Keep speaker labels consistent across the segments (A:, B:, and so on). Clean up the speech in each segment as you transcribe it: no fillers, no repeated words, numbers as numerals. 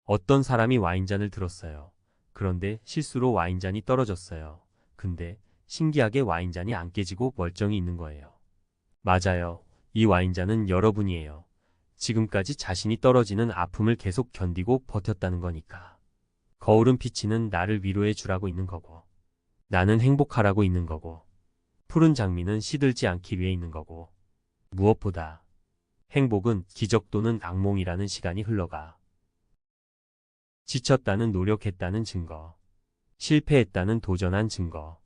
A: 어떤 사람이 와인잔을 들었어요. 그런데 실수로 와인잔이 떨어졌어요. 근데 신기하게 와인잔이 안 깨지고 멀쩡히 있는 거예요. 맞아요. 이 와인잔은 여러분이에요. 지금까지 자신이 떨어지는 아픔을 계속 견디고 버텼다는 거니까. 거울은 비치는 나를 위로해 주라고 있는 거고. 나는 행복하라고 있는 거고. 푸른 장미는 시들지 않기 위해 있는 거고. 무엇보다 행복은 기적 또는 악몽이라는 시간이 흘러가. 지쳤다는 노력했다는 증거. 실패했다는 도전한 증거.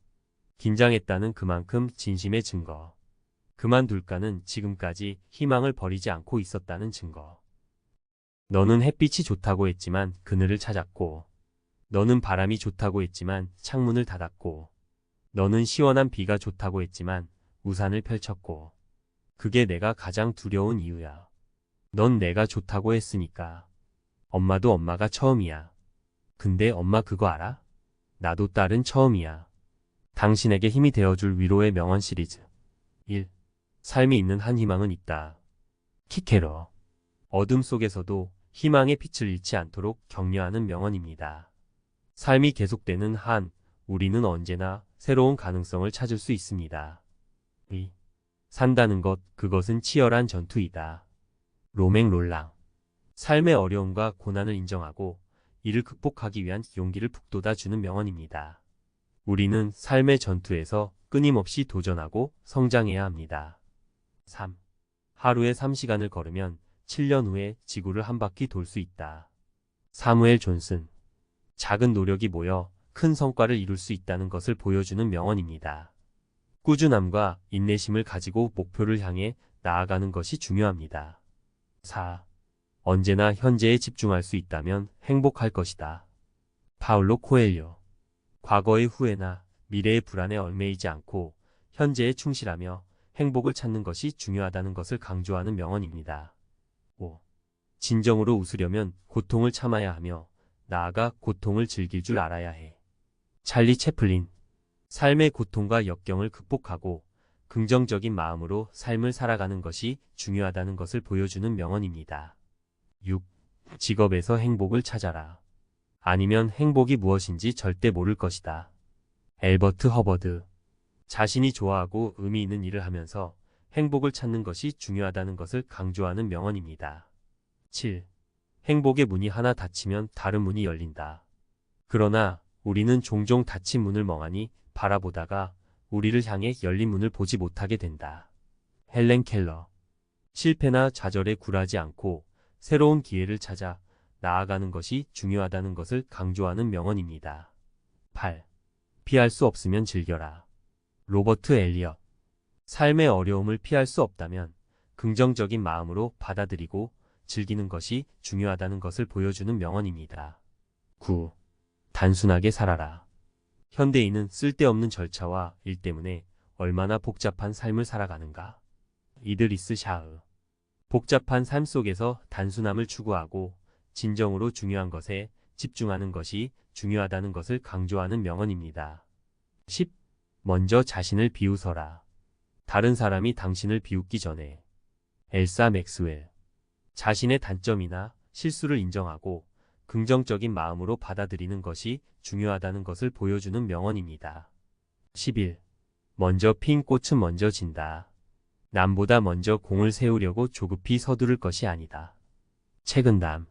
A: 긴장했다는 그만큼 진심의 증거. 그만둘까는 지금까지 희망을 버리지 않고 있었다는 증거. 너는 햇빛이 좋다고 했지만 그늘을 찾았고, 너는 바람이 좋다고 했지만 창문을 닫았고, 너는 시원한 비가 좋다고 했지만 우산을 펼쳤고, 그게 내가 가장 두려운 이유야. 넌 내가 좋다고 했으니까. 엄마도 엄마가 처음이야. 근데 엄마 그거 알아? 나도 딸은 처음이야. 당신에게 힘이 되어줄 위로의 명언 시리즈. 1. 삶이 있는 한 희망은 있다. 키케러. 어둠 속에서도 희망의 빛을 잃지 않도록 격려하는 명언입니다. 삶이 계속되는 한 우리는 언제나 새로운 가능성을 찾을 수 있습니다. 2. 산다는 것, 그것은 치열한 전투이다. 로맹 롤랑. 삶의 어려움과 고난을 인정하고 이를 극복하기 위한 용기를 북돋아주는 명언입니다. 우리는 삶의 전투에서 끊임없이 도전하고 성장해야 합니다. 3. 하루에 3시간을 걸으면 7년 후에 지구를 한 바퀴 돌 수 있다. 사무엘 존슨. 작은 노력이 모여 큰 성과를 이룰 수 있다는 것을 보여주는 명언입니다. 꾸준함과 인내심을 가지고 목표를 향해 나아가는 것이 중요합니다. 4. 언제나 현재에 집중할 수 있다면 행복할 것이다. 파울로 코엘료. 과거의 후회나 미래의 불안에 얽매이지 않고 현재에 충실하며 행복을 찾는 것이 중요하다는 것을 강조하는 명언입니다. 5. 진정으로 웃으려면 고통을 참아야 하며 나아가 고통을 즐길 줄 알아야 해. 찰리 채플린. 삶의 고통과 역경을 극복하고 긍정적인 마음으로 삶을 살아가는 것이 중요하다는 것을 보여주는 명언입니다. 6. 직업에서 행복을 찾아라. 아니면 행복이 무엇인지 절대 모를 것이다. 엘버트 허버드. 자신이 좋아하고 의미 있는 일을 하면서 행복을 찾는 것이 중요하다는 것을 강조하는 명언입니다. 7. 행복의 문이 하나 닫히면 다른 문이 열린다. 그러나 우리는 종종 닫힌 문을 멍하니 바라보다가 우리를 향해 열린 문을 보지 못하게 된다. 헬렌 켈러. 실패나 좌절에 굴하지 않고 새로운 기회를 찾아 나아가는 것이 중요하다는 것을 강조하는 명언입니다. 8. 피할 수 없으면 즐겨라. 로버트 엘리엇. 삶의 어려움을 피할 수 없다면 긍정적인 마음으로 받아들이고 즐기는 것이 중요하다는 것을 보여주는 명언입니다. 9. 단순하게 살아라. 현대인은 쓸데없는 절차와 일 때문에 얼마나 복잡한 삶을 살아가는가. 이드리스 샤흐. 복잡한 삶 속에서 단순함을 추구하고 진정으로 중요한 것에 집중하는 것이 중요하다는 것을 강조하는 명언입니다. 10. 먼저 자신을 비웃어라. 다른 사람이 당신을 비웃기 전에. 엘사 맥스웰. 자신의 단점이나 실수를 인정하고 긍정적인 마음으로 받아들이는 것이 중요하다는 것을 보여주는 명언입니다. 11. 먼저 핀 꽃은 먼저 진다. 남보다 먼저 공을 세우려고 조급히 서두를 것이 아니다. 책은담.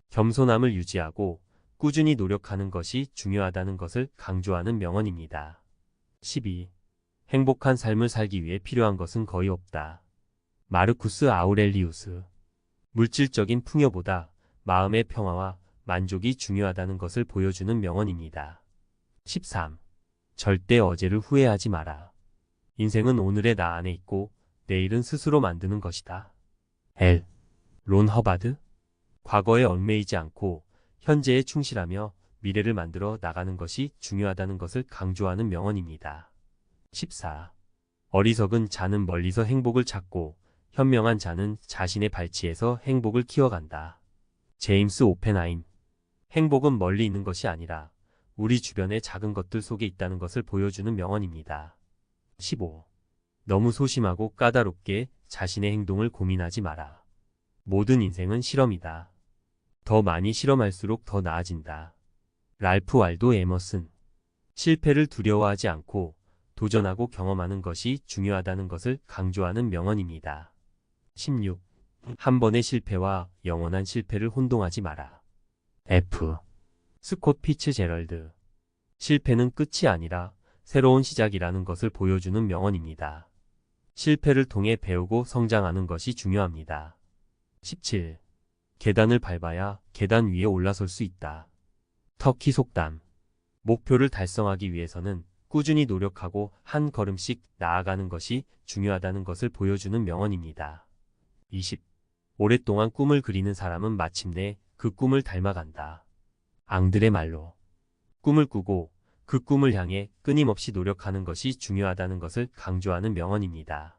A: 겸손함을 유지하고 꾸준히 노력하는 것이 중요하다는 것을 강조하는 명언입니다. 12. 행복한 삶을 살기 위해 필요한 것은 거의 없다. 마르쿠스 아우렐리우스. 물질적인 풍요보다 마음의 평화와 만족이 중요하다는 것을 보여주는 명언입니다. 13. 절대 어제를 후회하지 마라. 인생은 오늘의 나 안에 있고 내일은 스스로 만드는 것이다. 론 허바드. 과거에 얽매이지 않고 현재에 충실하며 미래를 만들어 나가는 것이 중요하다는 것을 강조하는 명언입니다. 14. 어리석은 자는 멀리서 행복을 찾고 현명한 자는 자신의 발치에서 행복을 키워간다. 제임스 오펜하임. 행복은 멀리 있는 것이 아니라 우리 주변의 작은 것들 속에 있다는 것을 보여주는 명언입니다. 15. 너무 소심하고 까다롭게 자신의 행동을 고민하지 마라. 모든 인생은 실험이다. 더 많이 실험할수록 더 나아진다. 랄프 waldo 에머슨. 실패를 두려워하지 않고 도전하고 경험하는 것이 중요하다는 것을 강조하는 명언입니다. 16. 한 번의 실패와 영원한 실패를 혼동하지 마라. F. 스콧 피츠제럴드. 실패는 끝이 아니라 새로운 시작이라는 것을 보여주는 명언입니다. 실패를 통해 배우고 성장하는 것이 중요합니다. 17. 계단을 밟아야 계단 위에 올라설 수 있다. 터키 속담. 목표를 달성하기 위해서는 꾸준히 노력하고 한 걸음씩 나아가는 것이 중요하다는 것을 보여주는 명언입니다. 20. 오랫동안 꿈을 그리는 사람은 마침내 그 꿈을 닮아간다. 앙드레 말로. 꿈을 꾸고 그 꿈을 향해 끊임없이 노력하는 것이 중요하다는 것을 강조하는 명언입니다.